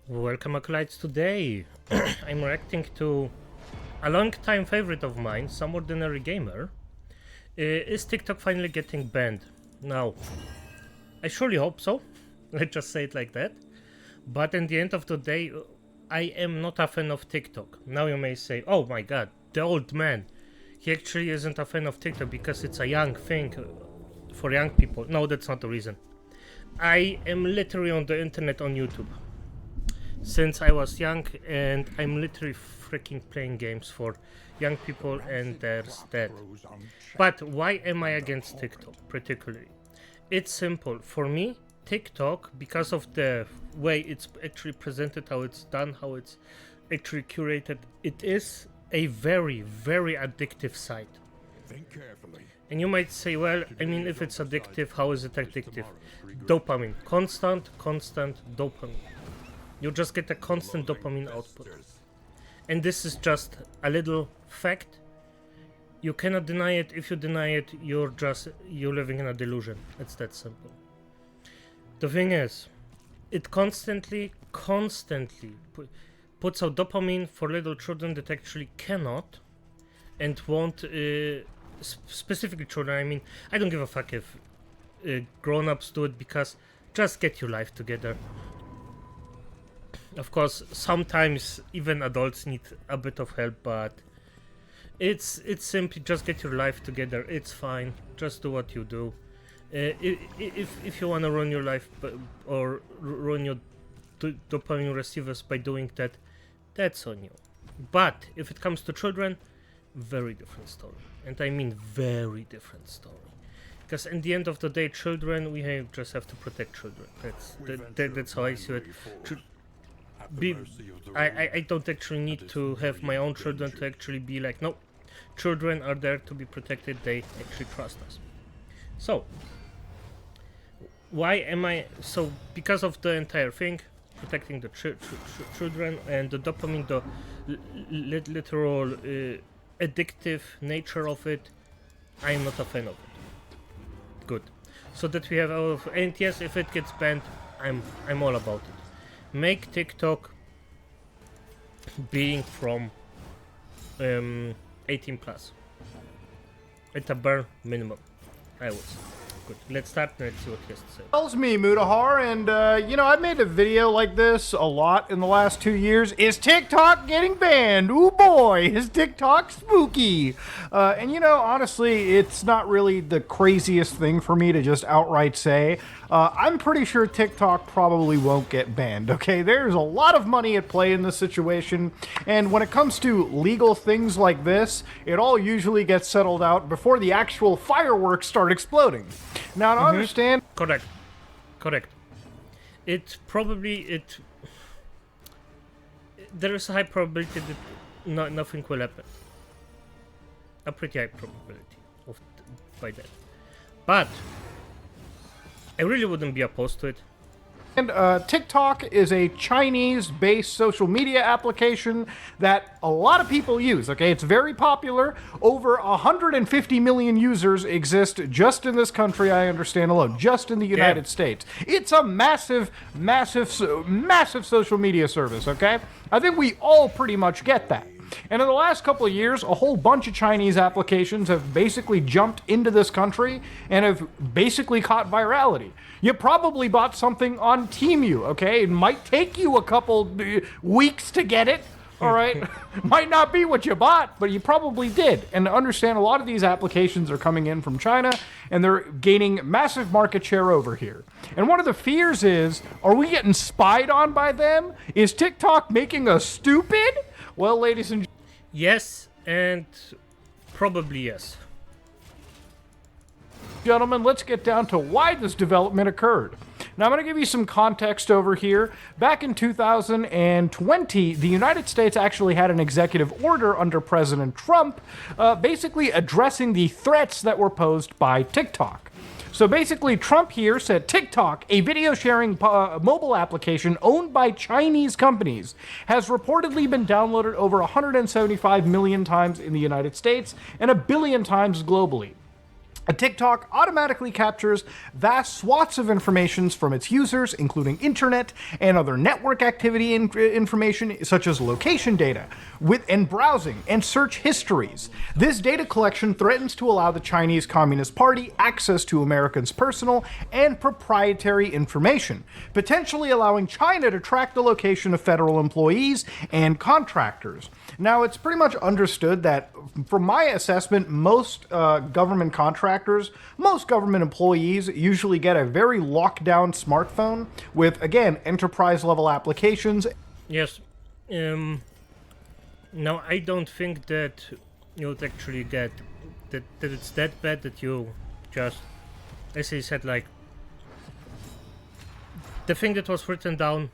Welcome, acolytes. Today I'm reacting to a long-time favorite of mine, SomeOrdinaryGamer. Is TikTok finally getting banned? Now, I surely hope so. Let's just say it like that. But in the end of the day, I am not a fan of TikTok. Now you may say, oh my god, the old man. He actually isn't a fan of TikTok because it's a young thing for young people. No, that's not the reason. I am literally on the internet on YouTube since I was young, and I'm literally freaking playing games for young people, and there's that. But why am I against TikTok particularly? It's simple. For me, TikTok, because of the way it's actually presented, how it's done, how it's actually curated, it is a very, very addictive site. Think carefully. And you might say, well, I mean, if it's addictive, how is it addictive? Dopamine. Constant dopamine. You just get a constant dopamine output. And this is just a little fact. You cannot deny it. If you deny it, you're living in a delusion. It's that simple. The thing is, it constantly puts out dopamine for little children that actually cannot and won't, specifically children. I mean, I don't give a fuck if grown-ups do it, because just get your life together. Of course, sometimes even adults need a bit of help, but it's simply just get your life together. It's fine. Just do what you do. If you want to run your life or run your dopamine receivers by doing that, that's on you. But if it comes to children, very different story. And I mean very different story. Because in the end of the day, children, just have to protect children. That's how I see it. I don't actually need to have my own children to actually be like, no, children are there to be protected. They actually trust us. So, why am I so? Because of the entire thing, protecting the children and the dopamine, the literal addictive nature of it, I am not a fan of it. Good. So that we have our, and yes, if it gets banned, I'm all about it. Make TikTok being from 18 plus at a bare minimum, I would say. Good. Let's start and let's see what he has to say. Tells me, Mutahar, and I've made a video like this a lot in the last 2 years. Is TikTok getting banned? Ooh boy, is TikTok spooky? And honestly, it's not really the craziest thing for me to just outright say. I'm pretty sure TikTok probably won't get banned, okay? There's a lot of money at play in this situation, and when it comes to legal things like this, it all usually gets settled out before the actual fireworks start exploding. Now, to understand... Correct. There is a high probability that nothing will happen. A pretty high probability by that. But I really wouldn't be opposed to it. And TikTok is a Chinese-based social media application that a lot of people use, okay? It's very popular. Over 150 million users exist just in this country, I understand alone, just in the United States. It's a massive social media service, okay? I think we all pretty much get that. And in the last couple of years, a whole bunch of Chinese applications have basically jumped into this country and have basically caught virality. You probably bought something on Temu, okay? It might take you a couple weeks to get it, all right? Might not be what you bought, but you probably did. And to understand, a lot of these applications are coming in from China, and they're gaining massive market share over here. And one of the fears is, are we getting spied on by them? Is TikTok making us stupid? Well, ladies and yes, and probably yes. Gentlemen, let's get down to why this development occurred. Now, I'm going to give you some context over here. Back in 2020, the United States actually had an executive order under President Trump, basically addressing the threats that were posed by TikTok. So basically, Trump here said TikTok, a video sharing mobile application owned by Chinese companies, has reportedly been downloaded over 175 million times in the United States and 1 billion times globally. TikTok automatically captures vast swaths of information from its users, including internet and other network activity information, such as location data, and browsing and search histories. This data collection threatens to allow the Chinese Communist Party access to Americans' personal and proprietary information, potentially allowing China to track the location of federal employees and contractors. Now, it's pretty much understood that, from my assessment, most government contractors, most government employees usually get a very locked down smartphone with, again, enterprise level applications. Yes. No, I don't think that you would actually get that it's that bad that you just, as I said, like, the thing that was written down,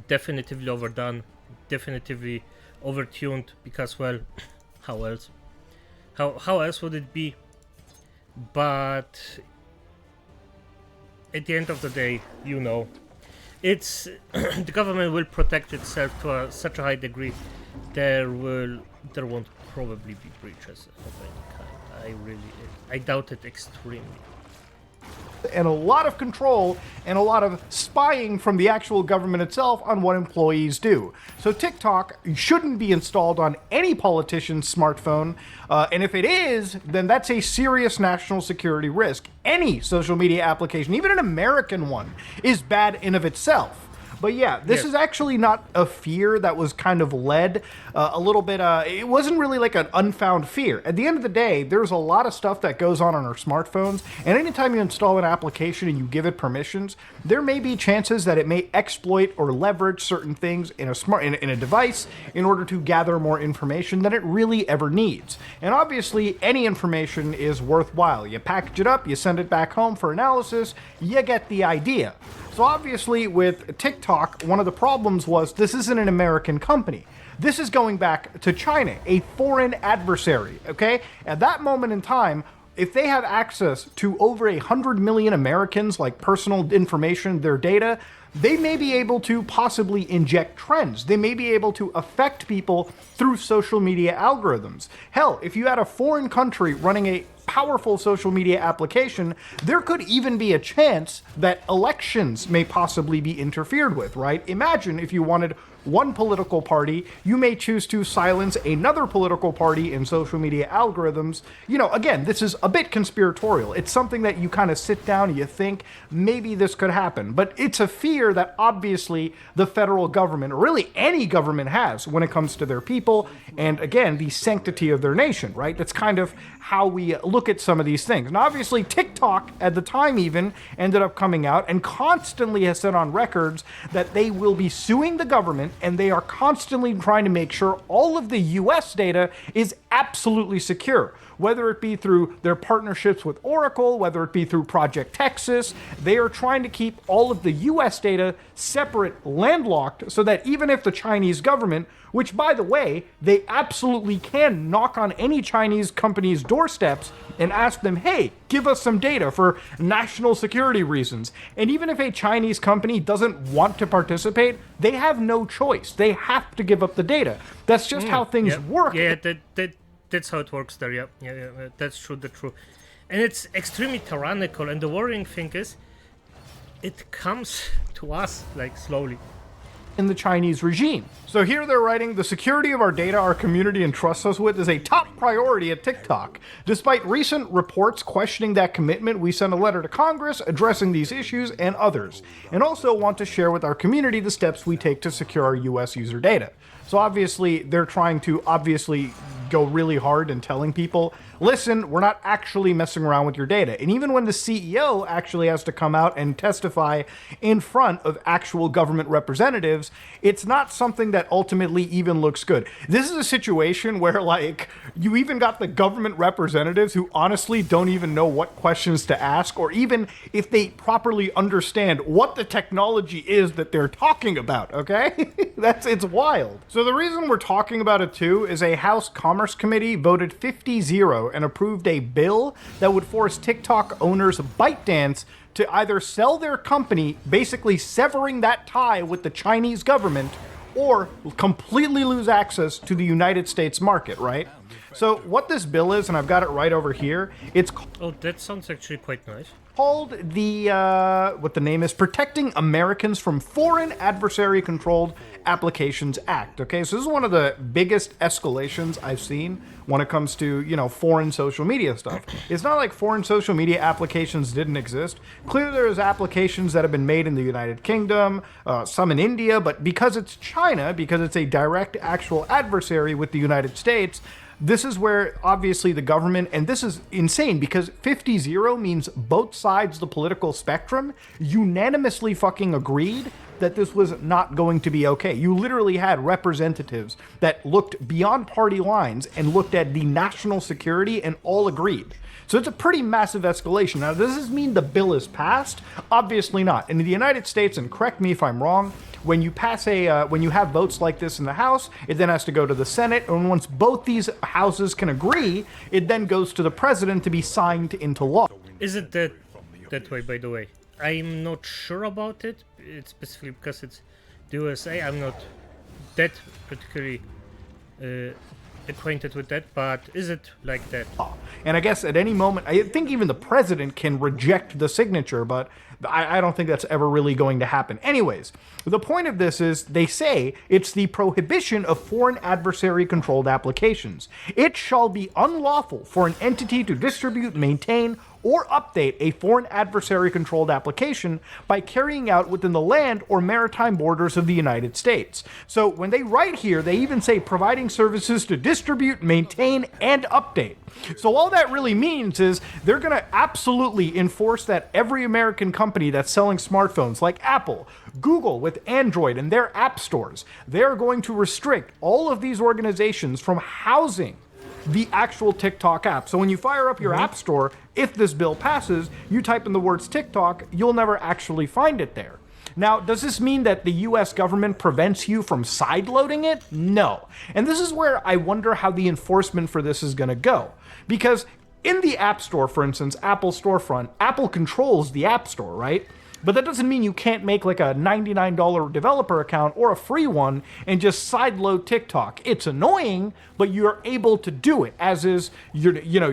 definitively overdone, definitively overtuned, because, well, how else? How else would it be? But at the end of the day, you know, it's the government will protect itself to such a high degree. There won't probably be breaches of any kind. I doubt it extremely. And a lot of control and a lot of spying from the actual government itself on what employees do. So TikTok shouldn't be installed on any politician's smartphone, and if it is, then that's a serious national security risk. Any social media application, even an American one, is bad in of itself. But yeah, this is actually not a fear that was kind of led a little bit. It wasn't really like an unfound fear. At the end of the day, there's a lot of stuff that goes on our smartphones. And anytime you install an application and you give it permissions, there may be chances that it may exploit or leverage certain things in a device in order to gather more information than it really ever needs. And obviously, any information is worthwhile. You package it up, you send it back home for analysis, you get the idea. So obviously with TikTok, one of the problems was this isn't an American company. This is going back to China, a foreign adversary, okay? At that moment in time, if they have access to over 100 million Americans, like personal information, their data, they may be able to possibly inject trends. They may be able to affect people through social media algorithms. Hell, if you had a foreign country running a powerful social media application, there could even be a chance that elections may possibly be interfered with, right? Imagine if you wanted one political party, you may choose to silence another political party in social media algorithms. You know, again, this is a bit conspiratorial. It's something that you kind of sit down and you think, maybe this could happen. But it's a fear that obviously the federal government, or really any government, has when it comes to their people, and again, the sanctity of their nation, right? That's kind of how we look at some of these things. And obviously TikTok, at the time even, ended up coming out and constantly has said on records that they will be suing the government, and they are constantly trying to make sure all of the US data is absolutely secure. Whether it be through their partnerships with Oracle, whether it be through Project Texas, they are trying to keep all of the US data separate, landlocked, so that even if the Chinese government, which by the way, they absolutely can knock on any Chinese company's doorsteps and ask them, hey, give us some data for national security reasons. And even if a Chinese company doesn't want to participate, they have no choice. They have to give up the data. That's just how things work. Yeah, that's how it works there, yeah, that's true, And it's extremely tyrannical, and the worrying thing is, it comes to us, like, slowly. In the Chinese regime. So here they're writing, the security of our data our community entrusts us with is a top priority at TikTok. Despite recent reports questioning that commitment, we sent a letter to Congress addressing these issues and others, and also want to share with our community the steps we take to secure our US user data. So obviously, they're trying to go really hard in telling people, listen, we're not actually messing around with your data. And even when the CEO actually has to come out and testify in front of actual government representatives, it's not something that ultimately even looks good. This is a situation where, like, you even got the government representatives who honestly don't even know what questions to ask, or even if they properly understand what the technology is that they're talking about, okay? It's wild. So the reason we're talking about it too is a House Commerce Committee voted 50-0 and approved a bill that would force TikTok owners ByteDance to either sell their company, basically severing that tie with the Chinese government, or completely lose access to the United States market, right? So what this bill is, and I've got it right over here, it's Oh, that sounds actually quite nice. called the, what the name is, Protecting Americans from Foreign Adversary-Controlled Applications Act. Okay, so this is one of the biggest escalations I've seen when it comes to, you know, foreign social media stuff. It's not like foreign social media applications didn't exist. Clearly there's applications that have been made in the United Kingdom, some in India, but because it's China, because it's a direct actual adversary with the United States, this is where, obviously, the government, and this is insane, because 50-0 means both sides of the political spectrum unanimously fucking agreed that this was not going to be okay. You literally had representatives that looked beyond party lines and looked at the national security and all agreed. So it's a pretty massive escalation. Now, does this mean the bill is passed? Obviously not. In the United States, and correct me if I'm wrong, when you pass when you have votes like this in the House, it then has to go to the Senate, and once both these houses can agree, it then goes to the president to be signed into law. Is it that way, by the way? I'm not sure about it. It's specifically because it's the USA. I'm not that particularly acquainted with that, but is it like that? And I guess at any moment, I think even the president can reject the signature, but I don't think that's ever really going to happen. Anyways, the point of this is they say it's the prohibition of foreign adversary-controlled applications. It shall be unlawful for an entity to distribute, maintain, or update a foreign adversary-controlled application by carrying out within the land or maritime borders of the United States. So when they write here, they even say providing services to distribute, maintain, and update. So all that really means is they're going to absolutely enforce that every American company that's selling smartphones, like Apple, Google with Android and their app stores, they're going to restrict all of these organizations from housing the actual TikTok app. So when you fire up your app store, if this bill passes, you type in the words TikTok, you'll never actually find it there. Now, does this mean that the US government prevents you from sideloading it? No. And this is where I wonder how the enforcement for this is going to go. Because in the App Store, for instance, Apple storefront, Apple controls the App Store, right? But that doesn't mean you can't make like a $99 developer account or a free one and just sideload TikTok. It's annoying, but you're able to do it, as is, you're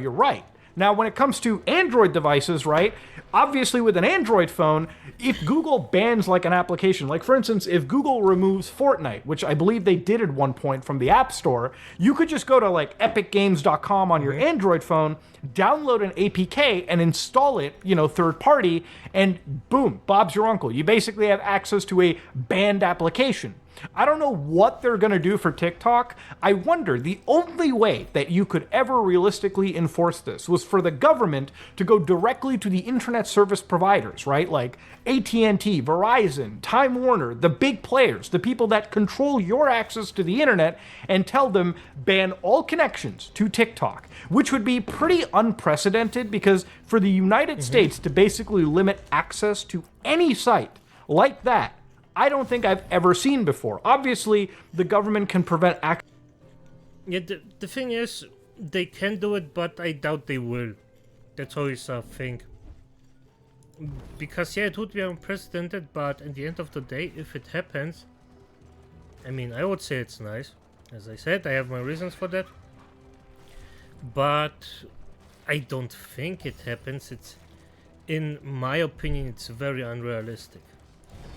right. Now, when it comes to Android devices, right, obviously with an Android phone, if Google bans like an application, like for instance, if Google removes Fortnite, which I believe they did at one point from the App Store, you could just go to like epicgames.com on your Android phone, download an APK and install it, third party, and boom, Bob's your uncle. You basically have access to a banned application. I don't know what they're going to do for TikTok. I wonder, the only way that you could ever realistically enforce this was for the government to go directly to the internet service providers, right? Like AT&T, Verizon, Time Warner, the big players, the people that control your access to the internet, and tell them ban all connections to TikTok, which would be pretty unprecedented because for the United States to basically limit access to any site like that, I don't think I've ever seen before. Obviously, the government can prevent access. Yeah, the thing is, they can do it, but I doubt they will. That's always a thing. Because, yeah, it would be unprecedented, but at the end of the day, if it happens, I mean, I would say it's nice. As I said, I have my reasons for that. But I don't think it happens. In my opinion, it's very unrealistic.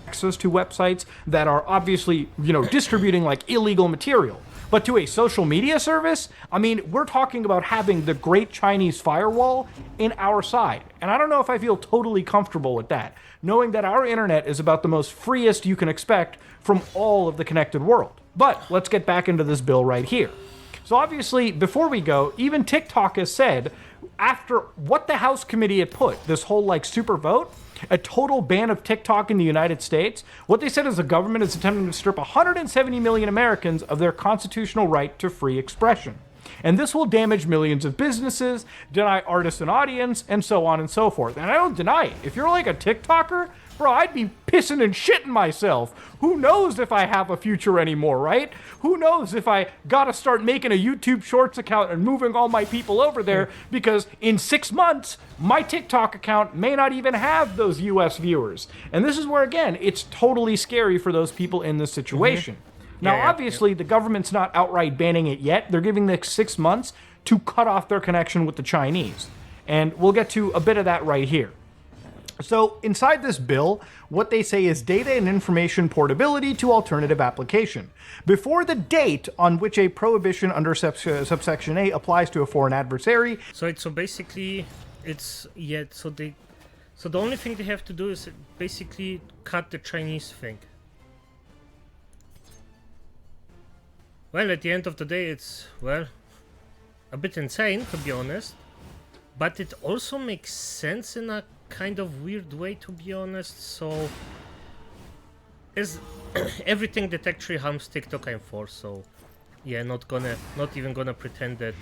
Access to websites that are obviously, distributing like illegal material. But to a social media service, I mean, we're talking about having the Great Chinese Firewall in our side. And I don't know if I feel totally comfortable with that, knowing that our internet is about the most freest you can expect from all of the connected world. But let's get back into this bill right here. So obviously, before we go, even TikTok has said, after what the House committee had put, this whole like super vote, a total ban of TikTok in the United States, what they said is the government is attempting to strip 170 million Americans of their constitutional right to free expression. And this will damage millions of businesses, deny artists an audience, and so on and so forth. And I don't deny it. If you're like a TikToker, bro, I'd be pissing and shitting myself. Who knows if I have a future anymore, right? Who knows if I gotta start making a YouTube Shorts account and moving all my people over there, because in 6 months, my TikTok account may not even have those US viewers. And this is where, again, it's totally scary for those people in this situation. Now, obviously, the government's not outright banning it yet. They're giving this 6 months to cut off their connection with the Chinese. And we'll get to a bit of that right here. So inside this bill, what they say is data and information portability to alternative application. Before the date on which a prohibition under subsection A applies to a foreign adversary. So basically, it's so the only thing they have to do is basically cut the Chinese thing. Well, at the end of the day, it's, well, a bit insane, to be honest. But it also makes sense in a kind of weird way, to be honest. So, is everything that actually harms TikTok I'm for. So, yeah, not even gonna pretend that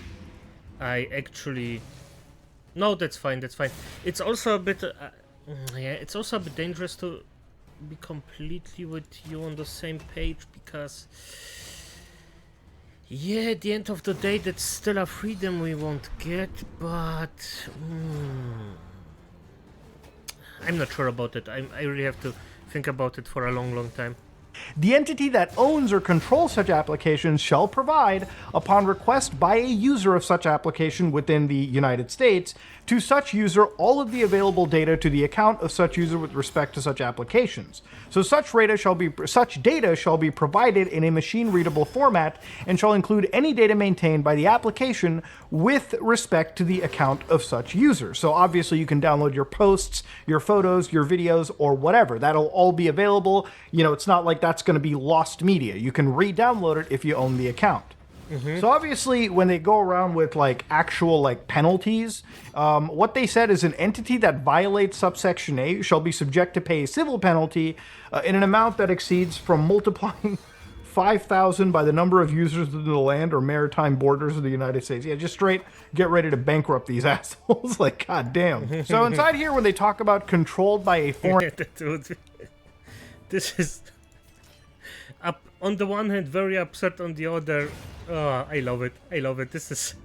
I actually. No, that's fine. That's fine. It's also a bit, yeah, it's also a bit dangerous to be completely with you on the same page because. Yeah, at the end of the day, that's still a freedom we won't get, but I'm not sure about it. I really have to think about it for a long time. The entity that owns or controls such applications shall provide, upon request by a user of such application within the United States, to such user all of the available data to the account of such user with respect to such applications. So such data shall be provided in a machine-readable format and shall include any data maintained by the application with respect to the account of such user. So obviously you can download your posts, your photos, your videos, or whatever. That'll all be available. You know, it's not like that's going to be lost media. You can re-download it if you own the account. So obviously, when they go around with like actual like penalties, what they said is an entity that violates subsection A shall be subject to pay a civil penalty in an amount that exceeds from multiplying 5,000 by the number of users within the land or maritime borders of the United States. Yeah, just straight get ready to bankrupt these assholes. Like, goddamn. So inside here, when they talk about controlled by a foreign, this is up on the one hand very absurd, on the other. Oh, I love it. I love it. This is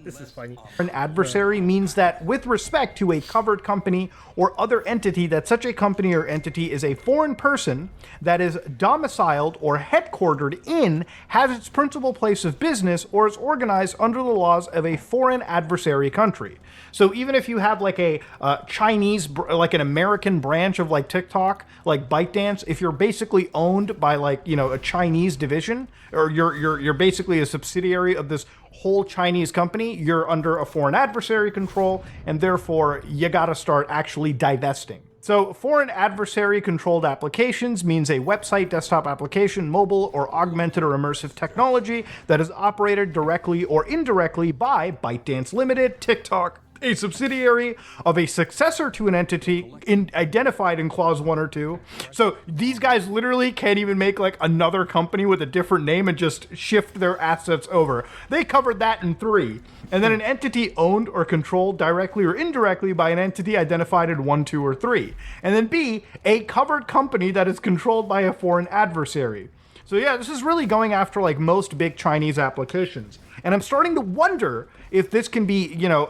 this is funny. An adversary means that with respect to a covered company or other entity, that such a company or entity is a foreign person that is domiciled or headquartered in, has its principal place of business, or is organized under the laws of a foreign adversary country. So even if you have like a Chinese, like an American branch of like TikTok, like ByteDance, if you're basically owned by like, you know, a Chinese division, or you're basically a subsidiary of this whole Chinese company, you're under a foreign adversary control, and therefore you gotta start actually divesting. So foreign adversary controlled applications means a website, desktop application, mobile, or augmented or immersive technology that is operated directly or indirectly by ByteDance Limited, TikTok, a subsidiary of a successor to an entity identified in clause 1 or 2. So these guys literally can't even make like another company with a different name and just shift their assets over. They covered that in 3. And then an entity owned or controlled directly or indirectly by an entity identified in 1, 2, or 3. And then B, a covered company that is controlled by a foreign adversary. So yeah, this is really going after like most big Chinese applications. And I'm starting to wonder if this can be, you know,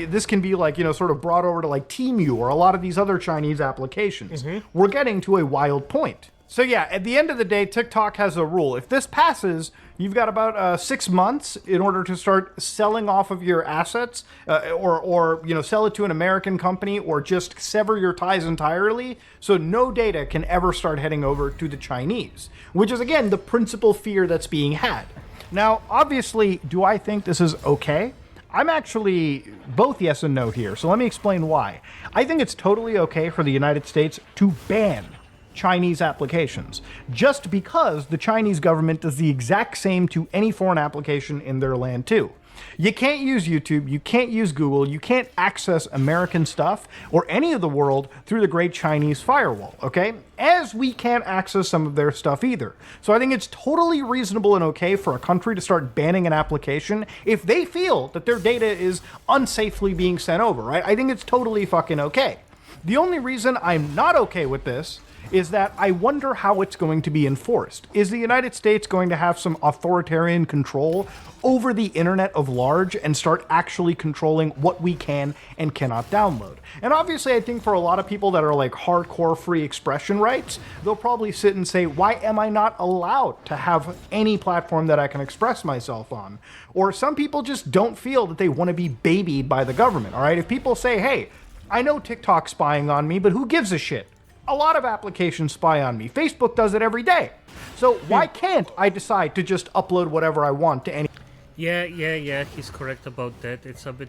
this can be like, you know, sort of brought over to like Temu or a lot of these other Chinese applications. We're getting to a wild point. So yeah, at the end of the day, TikTok has a rule. If this passes, you've got about 6 months in order to start selling off of your assets, or you know, sell it to an American company, or just sever your ties entirely, so no data can ever start heading over to the Chinese, which is again the principal fear that's being had. Now, obviously, do I think this is okay? I'm actually both yes and no here, so let me explain why. I think it's totally okay for the United States to ban Chinese applications, just because the Chinese government does the exact same to any foreign application in their land too. You can't use YouTube, you can't use Google, you can't access American stuff or any of the world through the Great Chinese Firewall, okay? As we can't access some of their stuff either. So I think it's totally reasonable and okay for a country to start banning an application if they feel that their data is unsafely being sent over, right? I think it's totally fucking okay. The only reason I'm not okay with this is that I wonder how it's going to be enforced. Is the United States going to have some authoritarian control over the internet of large and start actually controlling what we can and cannot download? And obviously, I think for a lot of people that are like hardcore free expression rights, they'll probably sit and say, why am I not allowed to have any platform that I can express myself on? Or some people just don't feel that they want to be babied by the government, all right? If people say, hey, I know TikTok's spying on me, but who gives a shit? A lot of applications spy on me. Facebook does it every day. So why can't I decide to just upload whatever I want to any... Yeah, he's correct about that. It's a bit...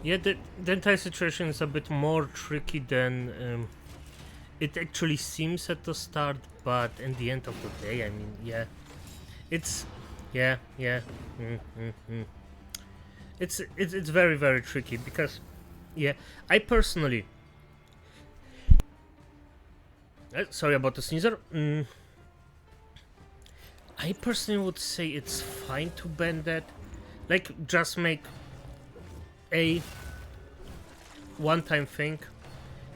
Yeah, the entire situation is a bit more tricky than it actually seems at the start, but at the end of the day, I mean, yeah. It's... Yeah. It's very, very tricky, because... Yeah, I personally... sorry about the sneezer. I personally would say it's fine to ban that. Like, just make a one-time thing.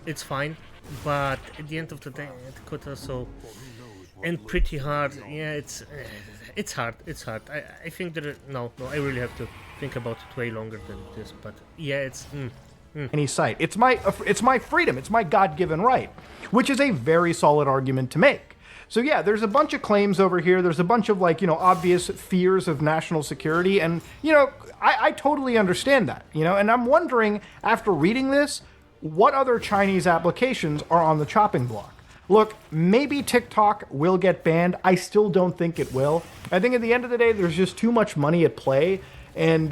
It's fine. But at the end of the day, it could also end pretty hard. Yeah, it's hard. It's hard. I think that... No, I really have to think about it way longer than this. But yeah, it's... any site. It's my freedom. It's my God-given right, which is a very solid argument to make. So yeah, there's a bunch of claims over here. There's a bunch of like, obvious fears of national security. And, I totally understand that, and I'm wondering after reading this, what other Chinese applications are on the chopping block? Look, maybe TikTok will get banned. I still don't think it will. I think at the end of the day, there's just too much money at play. And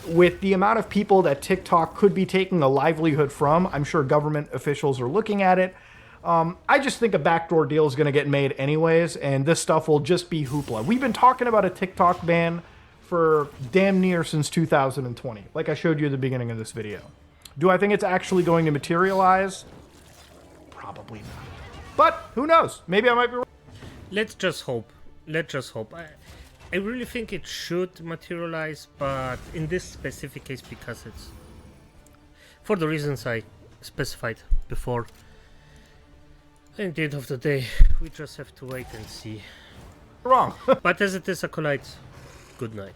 with the amount of people that TikTok could be taking a livelihood from, I'm sure government officials are looking at it. I just think a backdoor deal is going to get made anyways, and this stuff will just be hoopla. We've been talking about a TikTok ban for damn near since 2020, like I showed you at the beginning of this video. Do I think it's actually going to materialize? Probably not. But who knows? Maybe I might be wrong. Let's just hope. I really think it should materialize, but in this specific case, because it's... for the reasons I specified before, at the end of the day, we just have to wait and see. Wrong. But as it is, Acolytes, good night.